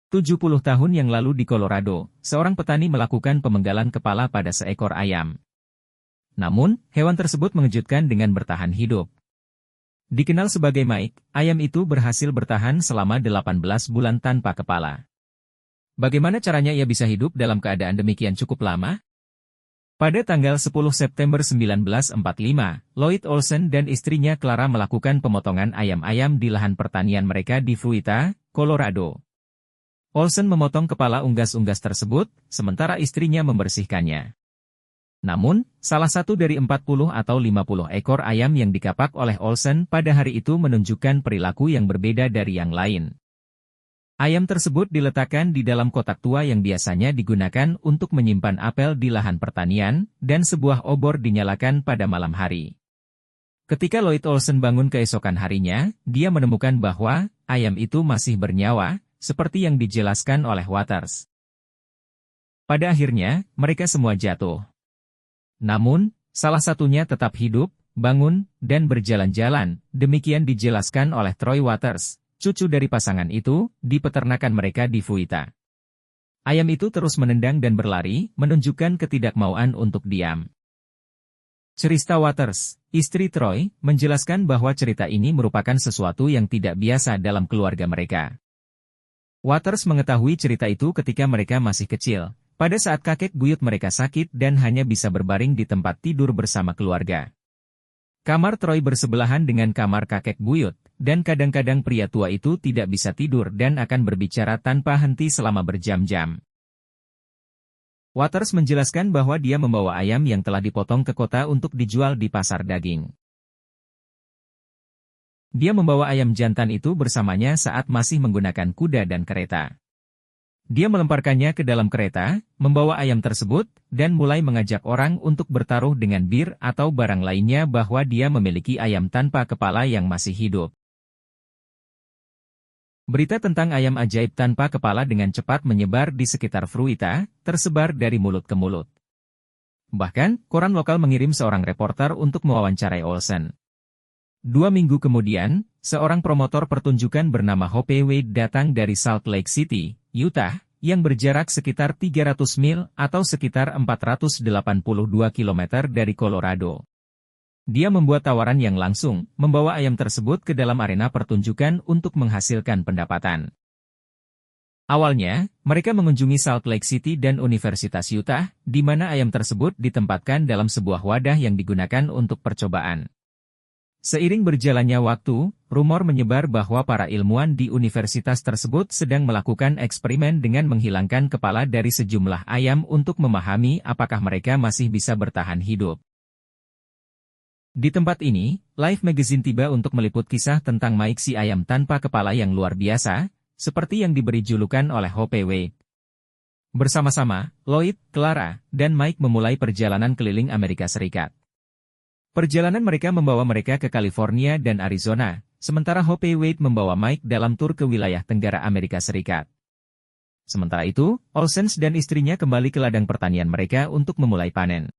70 tahun yang lalu di Colorado, seorang petani melakukan pemenggalan kepala pada seekor ayam. Namun, hewan tersebut mengejutkan dengan bertahan hidup. Dikenal sebagai Mike, ayam itu berhasil bertahan selama 18 bulan tanpa kepala. Bagaimana caranya ia bisa hidup dalam keadaan demikian cukup lama? Pada tanggal 10 September 1945, Lloyd Olsen dan istrinya Clara melakukan pemotongan ayam-ayam di lahan pertanian mereka di Fruita, Colorado. Olsen memotong kepala unggas-unggas tersebut, sementara istrinya membersihkannya. Namun, salah satu dari 40 atau 50 ekor ayam yang dikapak oleh Olsen pada hari itu menunjukkan perilaku yang berbeda dari yang lain. Ayam tersebut diletakkan di dalam kotak tua yang biasanya digunakan untuk menyimpan apel di lahan pertanian, dan sebuah obor dinyalakan pada malam hari. Ketika Lloyd Olsen bangun keesokan harinya, dia menemukan bahwa ayam itu masih bernyawa, seperti yang dijelaskan oleh Waters. Pada akhirnya, mereka semua jatuh. Namun, salah satunya tetap hidup, bangun, dan berjalan-jalan, demikian dijelaskan oleh Troy Waters, cucu dari pasangan itu, di peternakan mereka di Fruita. Ayam itu terus menendang dan berlari, menunjukkan ketidakmauan untuk diam. Cerita Waters, istri Troy, menjelaskan bahwa cerita ini merupakan sesuatu yang tidak biasa dalam keluarga mereka. Waters mengetahui cerita itu ketika mereka masih kecil, pada saat kakek buyut mereka sakit dan hanya bisa berbaring di tempat tidur bersama keluarga. Kamar Troy bersebelahan dengan kamar kakek buyut, dan kadang-kadang pria tua itu tidak bisa tidur dan akan berbicara tanpa henti selama berjam-jam. Waters menjelaskan bahwa dia membawa ayam yang telah dipotong ke kota untuk dijual di pasar daging. Dia membawa ayam jantan itu bersamanya saat masih menggunakan kuda dan kereta. Dia melemparkannya ke dalam kereta, membawa ayam tersebut, dan mulai mengajak orang untuk bertaruh dengan bir atau barang lainnya bahwa dia memiliki ayam tanpa kepala yang masih hidup. Berita tentang ayam ajaib tanpa kepala dengan cepat menyebar di sekitar Fruita, tersebar dari mulut ke mulut. Bahkan, koran lokal mengirim seorang reporter untuk mewawancarai Olsen. 2 minggu kemudian, seorang promotor pertunjukan bernama Hope Wade datang dari Salt Lake City, Utah, yang berjarak sekitar 300 mil atau sekitar 482 km dari Colorado. Dia membuat tawaran yang langsung, membawa ayam tersebut ke dalam arena pertunjukan untuk menghasilkan pendapatan. Awalnya, mereka mengunjungi Salt Lake City dan Universitas Utah, di mana ayam tersebut ditempatkan dalam sebuah wadah yang digunakan untuk percobaan. Seiring berjalannya waktu, rumor menyebar bahwa para ilmuwan di universitas tersebut sedang melakukan eksperimen dengan menghilangkan kepala dari sejumlah ayam untuk memahami apakah mereka masih bisa bertahan hidup. Di tempat ini, Life Magazine tiba untuk meliput kisah tentang Mike si ayam tanpa kepala yang luar biasa, seperti yang diberi julukan oleh Hope Wade. Bersama-sama, Lloyd, Clara, dan Mike memulai perjalanan keliling Amerika Serikat. Perjalanan mereka membawa mereka ke California dan Arizona, sementara Hope Wade membawa Mike dalam tur ke wilayah Tenggara Amerika Serikat. Sementara itu, Olsens dan istrinya kembali ke ladang pertanian mereka untuk memulai panen.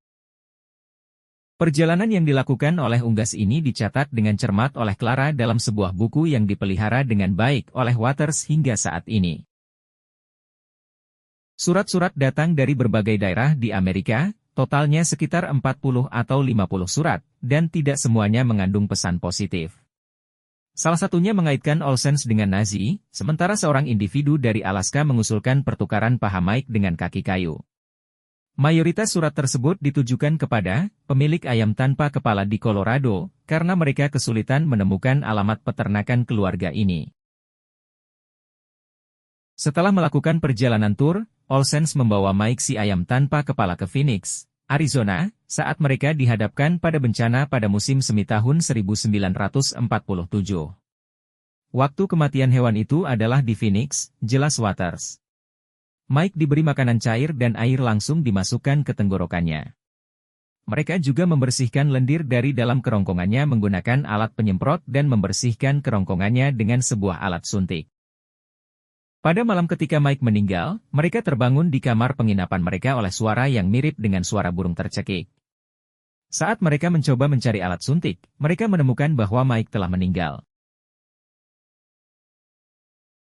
Perjalanan yang dilakukan oleh unggas ini dicatat dengan cermat oleh Clara dalam sebuah buku yang dipelihara dengan baik oleh Waters hingga saat ini. Surat-surat datang dari berbagai daerah di Amerika, totalnya sekitar 40 atau 50 surat, dan tidak semuanya mengandung pesan positif. Salah satunya mengaitkan Olsens dengan Nazi, sementara seorang individu dari Alaska mengusulkan pertukaran paha Mike dengan kaki kayu. Mayoritas surat tersebut ditujukan kepada pemilik ayam tanpa kepala di Colorado, karena mereka kesulitan menemukan alamat peternakan keluarga ini. Setelah melakukan perjalanan tur, Olsens membawa Mike si ayam tanpa kepala ke Phoenix, Arizona, saat mereka dihadapkan pada bencana pada musim semi tahun 1947. Waktu kematian hewan itu adalah di Phoenix, jelas Waters. Mike diberi makanan cair dan air langsung dimasukkan ke tenggorokannya. Mereka juga membersihkan lendir dari dalam kerongkongannya menggunakan alat penyemprot dan membersihkan kerongkongannya dengan sebuah alat suntik. Pada malam ketika Mike meninggal, mereka terbangun di kamar penginapan mereka oleh suara yang mirip dengan suara burung tercekik. Saat mereka mencoba mencari alat suntik, mereka menemukan bahwa Mike telah meninggal.